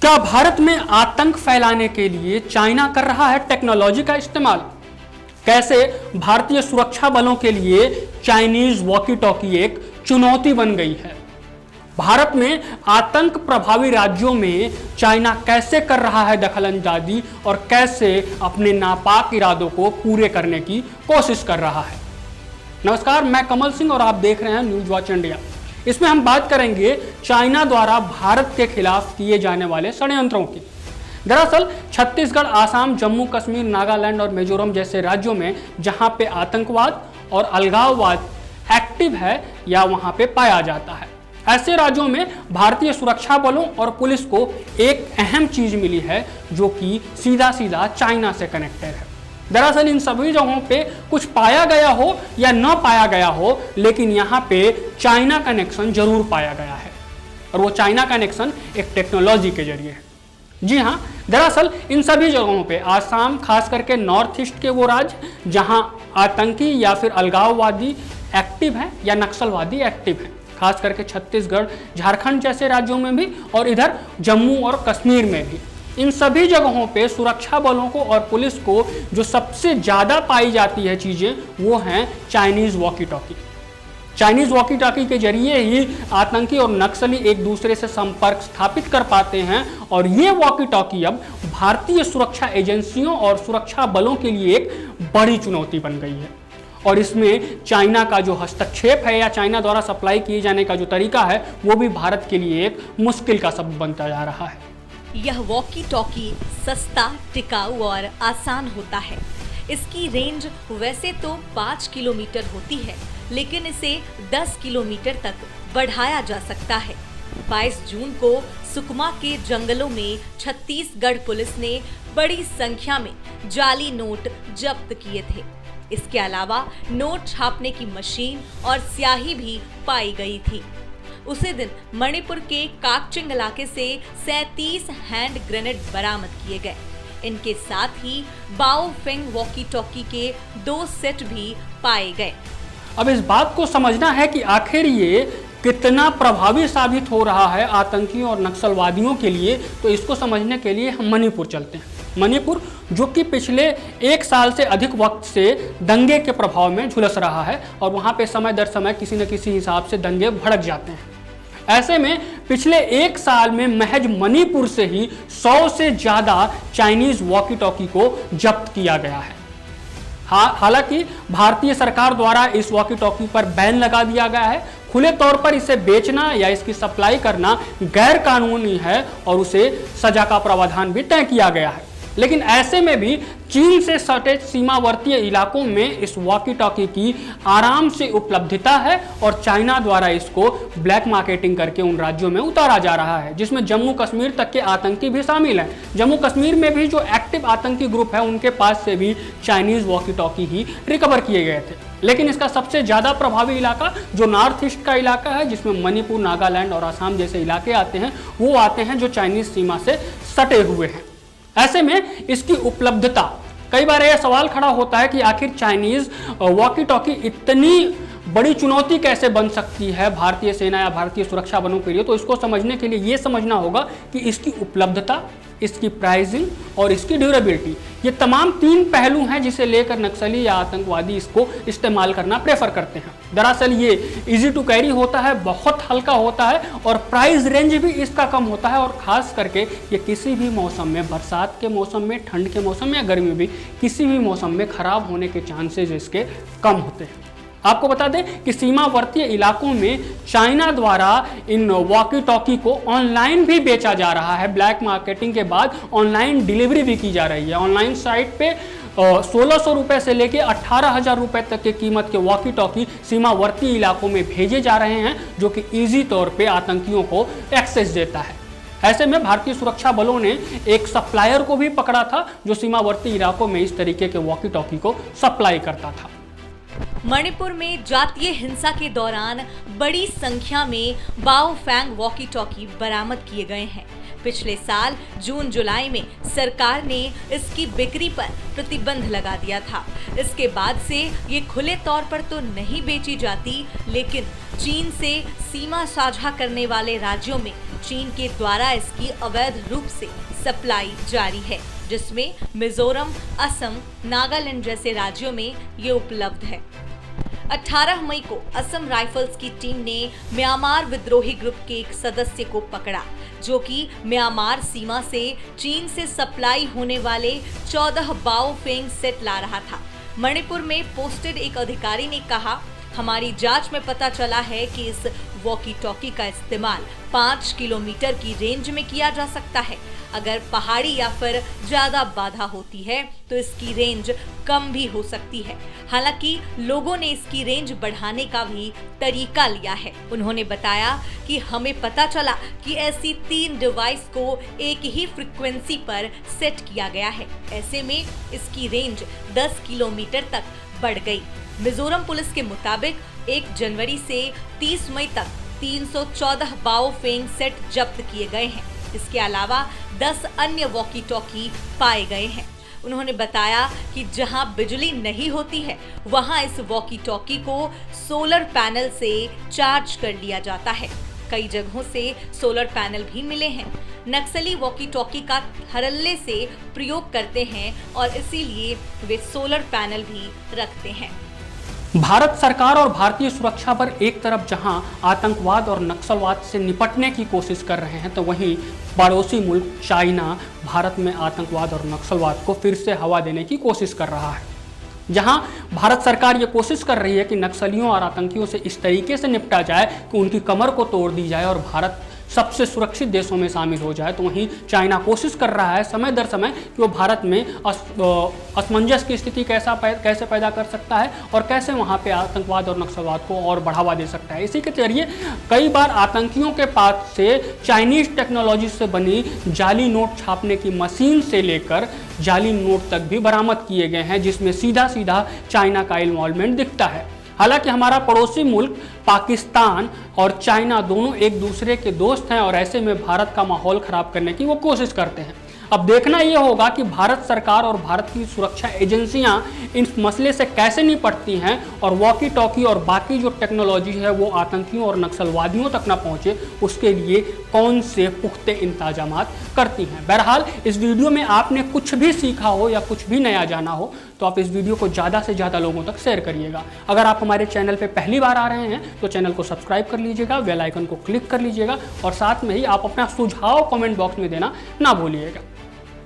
क्या भारत में आतंक फैलाने के लिए चाइना कर रहा है टेक्नोलॉजी का इस्तेमाल? कैसे भारतीय सुरक्षा बलों के लिए चाइनीज वॉकी टॉकी एक चुनौती बन गई है? भारत में आतंक प्रभावी राज्यों में चाइना कैसे कर रहा है दखलंदाजी और कैसे अपने नापाक इरादों को पूरे करने की कोशिश कर रहा है। नमस्कार, मैं कमल सिंह और आप देख रहे हैं न्यूज वॉच इंडिया। इसमें हम बात करेंगे चाइना द्वारा भारत के खिलाफ किए जाने वाले षड्यंत्रों की। दरअसल छत्तीसगढ़, आसाम, जम्मू कश्मीर, नागालैंड और मिजोरम जैसे राज्यों में जहां पे आतंकवाद और अलगाववाद एक्टिव है या वहां पे पाया जाता है, ऐसे राज्यों में भारतीय सुरक्षा बलों और पुलिस को एक अहम चीज मिली है जो कि सीधा सीधा चाइना से कनेक्टेड है। दरअसल इन सभी जगहों पे कुछ पाया गया हो या न पाया गया हो, लेकिन यहाँ पे चाइना कनेक्शन जरूर पाया गया है और वो चाइना कनेक्शन एक टेक्नोलॉजी के जरिए है। जी हाँ, दरअसल इन सभी जगहों पे आसाम, खास करके नॉर्थ ईस्ट के वो राज्य जहाँ आतंकी या फिर अलगाववादी एक्टिव हैं या नक्सलवादी एक्टिव हैं, खास करके छत्तीसगढ़, झारखंड जैसे राज्यों में भी और इधर जम्मू और कश्मीर में भी, इन सभी जगहों पे सुरक्षा बलों को और पुलिस को जो सबसे ज़्यादा पाई जाती है चीज़ें, वो हैं Chinese walkie talkie. Chinese walkie talkie के जरिए ही आतंकी और नक्सली एक दूसरे से संपर्क स्थापित कर पाते हैं और ये वॉकी टॉकी अब भारतीय सुरक्षा एजेंसियों और सुरक्षा बलों के लिए एक बड़ी चुनौती बन गई है। और इसमें चाइना का जो हस्तक्षेप है या चाइना द्वारा सप्लाई किए जाने का जो तरीका है, वो भी भारत के लिए एक मुश्किल का सबब बनता जा रहा है। यह वॉकी टॉकी सस्ता, टिकाऊ और आसान होता है। इसकी रेंज वैसे तो 5 किलोमीटर होती है, लेकिन इसे 10 किलोमीटर तक बढ़ाया जा सकता है। 22 जून को सुकमा के जंगलों में छत्तीसगढ़ पुलिस ने बड़ी संख्या में जाली नोट जब्त किए थे। इसके अलावा नोट छापने की मशीन और स्याही भी पाई गई थी। उसी दिन मणिपुर के काकचिंग इलाके से 37 हैंड ग्रेनेड बरामद किए गए। इनके साथ ही बाओफेंग वॉकी टॉकी के 2 सेट भी पाए गए। अब इस बात को समझना है कि आखिर ये कितना प्रभावी साबित हो रहा है आतंकियों और नक्सलवादियों के लिए। तो इसको समझने के लिए हम मणिपुर चलते हैं। मणिपुर जो कि पिछले 1 साल से अधिक वक्त से दंगे के प्रभाव में झुलस रहा है और वहाँ पे समय दर समय किसी न किसी हिसाब से दंगे भड़क जाते हैं। ऐसे में पिछले 1 साल में महज मणिपुर से ही 100 से ज़्यादा चाइनीज़ वॉकी टॉकी को जब्त किया गया है। हालांकि भारतीय सरकार द्वारा इस वॉकी टॉकी पर बैन लगा दिया गया है। खुले तौर पर इसे बेचना या इसकी सप्लाई करना गैर कानूनी है और उसे सजा का प्रावधान भी तय किया गया है। लेकिन ऐसे में भी चीन से सटे सीमावर्ती इलाकों में इस वॉकी टॉकी की आराम से उपलब्धता है और चाइना द्वारा इसको ब्लैक मार्केटिंग करके उन राज्यों में उतारा जा रहा है, जिसमें जम्मू कश्मीर तक के आतंकी भी शामिल हैं। जम्मू कश्मीर में भी जो एक्टिव आतंकी ग्रुप है, उनके पास से भी चाइनीज़ वॉकी टॉकी ही रिकवर किए गए थे। लेकिन इसका सबसे ज़्यादा प्रभावी इलाका जो नॉर्थ ईस्ट का इलाका है, जिसमें मणिपुर, नागालैंड और आसाम जैसे इलाके आते हैं, वो आते हैं जो चाइनीज़ सीमा से सटे हुए हैं। ऐसे में इसकी उपलब्धता, कई बार यह सवाल खड़ा होता है कि आखिर चाइनीज़ वॉकी टॉकी इतनी बड़ी चुनौती कैसे बन सकती है भारतीय सेना या भारतीय सुरक्षा बलों के लिए। तो इसको समझने के लिए ये समझना होगा कि इसकी उपलब्धता, इसकी प्राइसिंग और इसकी ड्यूरेबिलिटी, ये तमाम 3 पहलू हैं जिसे लेकर नक्सली या आतंकवादी इसको इस्तेमाल करना प्रेफर करते हैं। दरअसल ये इजी टू कैरी होता है, बहुत हल्का होता है और प्राइस रेंज भी इसका कम होता है और ख़ास करके ये किसी भी मौसम में, बरसात के मौसम में, ठंड के मौसम में या गर्मी में भी, किसी भी मौसम में ख़राब होने के चांसेस इसके कम होते हैं। आपको बता दें कि सीमावर्ती इलाकों में चाइना द्वारा इन वॉकी टॉकी को ऑनलाइन भी बेचा जा रहा है। ब्लैक मार्केटिंग के बाद ऑनलाइन डिलीवरी भी की जा रही है। ऑनलाइन साइट पे 1600 रुपये से लेके 18,000 रुपये तक की कीमत के वॉकी टॉकी सीमावर्ती इलाकों में भेजे जा रहे हैं, जो कि ईजी तौर पे आतंकियों को एक्सेस देता है। ऐसे में भारतीय सुरक्षा बलों ने एक सप्लायर को भी पकड़ा था जो सीमावर्ती इलाकों में इस तरीके के वॉकी टॉकी को सप्लाई करता था। मणिपुर में जातीय हिंसा के दौरान बड़ी संख्या में बाओफेंग वॉकी टॉकी बरामद किए गए हैं। पिछले साल जून जुलाई में सरकार ने इसकी बिक्री पर प्रतिबंध लगा दिया था। इसके बाद से ये खुले तौर पर तो नहीं बेची जाती, लेकिन चीन से सीमा साझा करने वाले राज्यों में चीन के द्वारा इसकी अवैध रूप से सप्लाई जारी है, जिसमें मिजोरम, असम, नागालैंड जैसे राज्यों में ये उपलब्ध है। 18 मई को असम राइफल्स की टीम ने म्यांमार विद्रोही ग्रुप के एक सदस्य को पकड़ा, जो कि म्यांमार सीमा से चीन से सप्लाई होने वाले 14 बाओफेंग सेट ला रहा था। मणिपुर में पोस्टेड एक अधिकारी ने कहा, हमारी जांच में पता चला है कि इस वॉकी टॉकी का इस्तेमाल 5 किलोमीटर की रेंज में किया जा सकता है। अगर पहाड़ी या फिर ज्यादा बाधा होती है तो इसकी रेंज कम भी हो सकती है। हालांकि लोगों ने इसकी रेंज बढ़ाने का भी तरीका लिया है। उन्होंने बताया कि हमें पता चला कि ऐसी 3 डिवाइस को एक ही फ्रीक्वेंसी पर सेट किया गया है। ऐसे में इसकी रेंज 10 किलोमीटर तक बढ़ गई। मिजोरम पुलिस के मुताबिक 1 जनवरी से 30 मई तक 314 बाओफेंग सेट जब्त किए गए हैं। इसके अलावा 10 अन्य वॉकी टॉकी पाए गए हैं। उन्होंने बताया कि जहां बिजली नहीं होती है वहां इस वॉकी टॉकी को सोलर पैनल से चार्ज कर लिया जाता है। कई जगहों से सोलर पैनल भी मिले हैं। नक्सली वॉकी टॉकी का धड़ल्ले से प्रयोग करते हैं और इसीलिए वे सोलर पैनल भी रखते हैं। भारत सरकार और भारतीय सुरक्षा पर एक तरफ जहां आतंकवाद और नक्सलवाद से निपटने की कोशिश कर रहे हैं, तो वहीं पड़ोसी मुल्क चाइना भारत में आतंकवाद और नक्सलवाद को फिर से हवा देने की कोशिश कर रहा है। जहां भारत सरकार ये कोशिश कर रही है कि नक्सलियों और आतंकियों से इस तरीके से निपटा जाए कि उनकी कमर को तोड़ दी जाए और भारत सबसे सुरक्षित देशों में शामिल हो जाए, तो वहीं चाइना कोशिश कर रहा है समय दर समय कि वो भारत में असमंजस की स्थिति कैसे पैदा कर सकता है और कैसे वहाँ पे आतंकवाद और नक्सलवाद को और बढ़ावा दे सकता है। इसी के जरिए कई बार आतंकियों के पास से चाइनीज टेक्नोलॉजी से बनी जाली नोट छापने की मशीन से लेकर जाली नोट तक भी बरामद किए गए हैं, जिसमें सीधा सीधा चाइना का इन्वॉल्वमेंट दिखता है। हालांकि हमारा पड़ोसी मुल्क पाकिस्तान और चाइना दोनों एक दूसरे के दोस्त हैं और ऐसे में भारत का माहौल खराब करने की वो कोशिश करते हैं। अब देखना ये होगा कि भारत सरकार और भारत की सुरक्षा एजेंसियां इन मसले से कैसे निपटती हैं और वॉकी टॉकी और बाकी जो टेक्नोलॉजी है वो आतंकियों और नक्सलवादियों तक ना पहुंचे, उसके लिए कौन से पुख्ते इंतजाम करती हैं। बहरहाल इस वीडियो में आपने कुछ भी सीखा हो या कुछ भी नया जाना हो तो आप इस वीडियो को ज़्यादा से ज़्यादा लोगों तक शेयर करिएगा। अगर आप हमारे चैनल पर पहली बार आ रहे हैं तो चैनल को सब्सक्राइब कर लीजिएगा, बेल आइकन को क्लिक कर लीजिएगा और साथ में ही आप अपना सुझाव कमेंट बॉक्स में देना ना भूलिएगा।